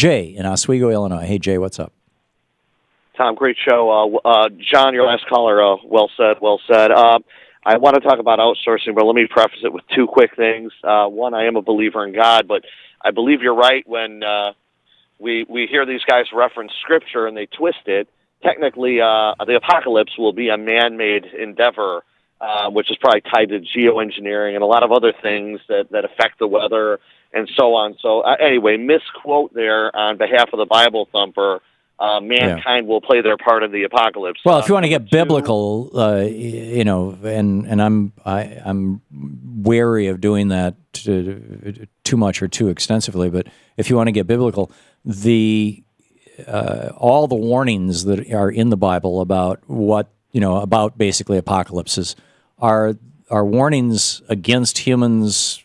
Jay in Oswego, Illinois. Hey, Jay, what's up? Tom, great show. John, your last caller, well said, well said. I want to talk about outsourcing, but let me preface it with two quick things. One, I am a believer in God, but I believe you're right when we hear these guys reference Scripture and they twist it. Technically, the apocalypse will be a man-made endeavor, which is probably tied to geoengineering and a lot of other things that affect the weather and so on. So anyway, misquote there on behalf of the Bible thumper. Mankind will play their part in the apocalypse. Well, if you want to get biblical, and I'm wary of doing that too much or too extensively. But if you want to get biblical, all the warnings that are in the Bible about about basically apocalypses are warnings against humans,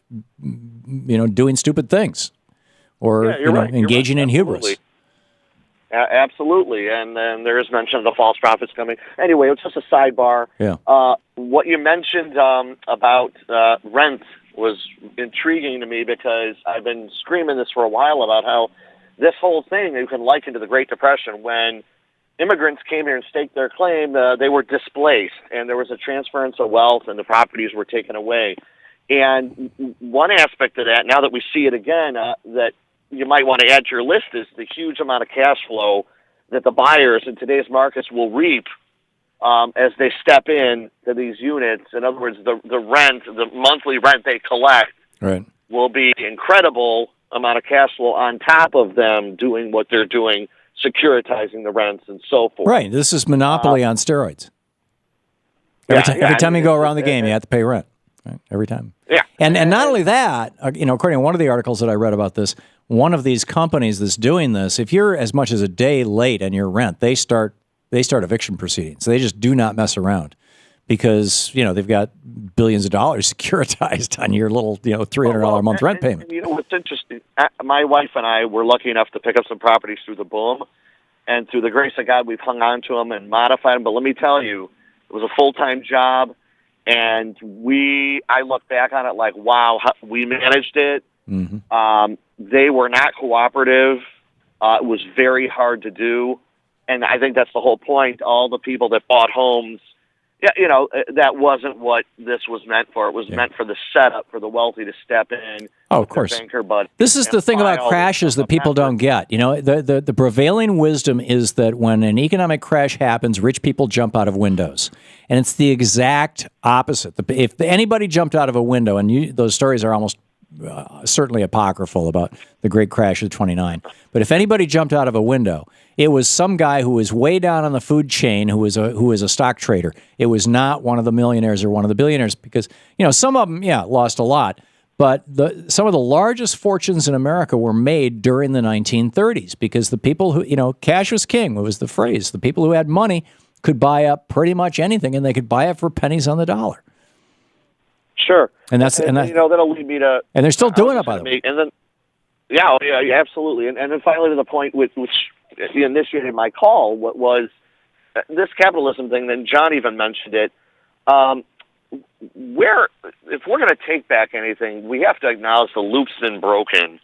doing stupid things or engaging in hubris. Absolutely, and then there is mention of the false prophets coming. Anyway, it's just a sidebar. Yeah. What you mentioned about rent was intriguing to me because I've been screaming this for a while about how this whole thing you can liken to the Great Depression when immigrants came here and staked their claim. They were displaced, and there was a transference of wealth, and the properties were taken away. And one aspect of that, now that we see it again, that you might want to add to your list is the huge amount of cash flow that the buyers in today's markets will reap as they step in to these units. In other words, the rent, the monthly rent they collect will be incredible amount of cash flow on top of them doing what they're doing, securitizing the rents and so forth. Right. This is monopoly on steroids. Every time you go around the game, you have to pay rent. Right? Every time. Yeah. And not only that, according to one of the articles that I read about this, one of these companies that's doing this, if you're as much as a day late on your rent, they start eviction proceedings. They just do not mess around because, they've got billions of dollars securitized on your little, $300 a month rent payment. And what's interesting, my wife and I were lucky enough to pick up some properties through the boom, and through the grace of God, we've hung on to them and modified them. But let me tell you, it was a full-time job, and I look back on it like, wow, we managed it. Mm-hmm. They were not cooperative. It was very hard to do. And I think that's the whole point. All the people that bought homes, that wasn't what this was meant for. It was meant for the setup for the wealthy to step in. Oh, of course. Banker buddy this is the thing about crashes that people don't get. The prevailing wisdom is that when an economic crash happens, rich people jump out of windows. And it's the exact opposite. If anybody jumped out of a window, and those stories are almost certainly apocryphal about the great crash of '29. But if anybody jumped out of a window, it was some guy who was way down on the food chain who was a stock trader. It was not one of the millionaires or one of the billionaires because, some of them, lost a lot. But some of the largest fortunes in America were made during the 1930s because the people who, cash was king, was the phrase. The people who had money could buy up pretty much anything, and they could buy it for pennies on the dollar. Sure. And that'll lead me to... And they're still doing it, by the way. And then, yeah, absolutely. And then finally to the point which initiated my call, what was this capitalism thing, then John even mentioned it. If we're going to take back anything, we have to acknowledge the loop's been broken.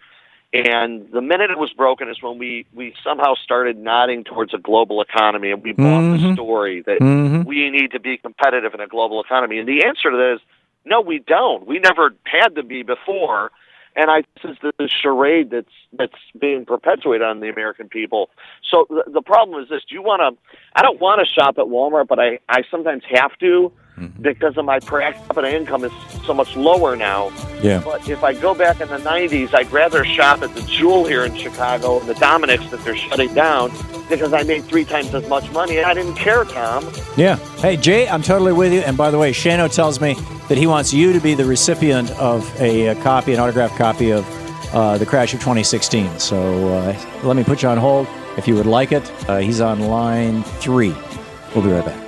And the minute it was broken is when we somehow started nodding towards a global economy, and we bought the story that we need to be competitive in a global economy. And the answer to that is, no, we don't. We never had to be before. And this is the charade that's being perpetuated on the American people. So the problem is this: I don't want to shop at Walmart, but I sometimes have to because of my per capita income is so much lower now. Yeah. But if I go back in the '90s, I'd rather shop at the Jewel here in Chicago and the Dominick's that they're shutting down because I made 3 times as much money, and I didn't care, Tom. Yeah. Hey, Jay, I'm totally with you. And by the way, Shano tells me that he wants you to be the recipient of an autographed copy of The Crash of 2016. So let me put you on hold if you would like it. He's on line 3. We'll be right back.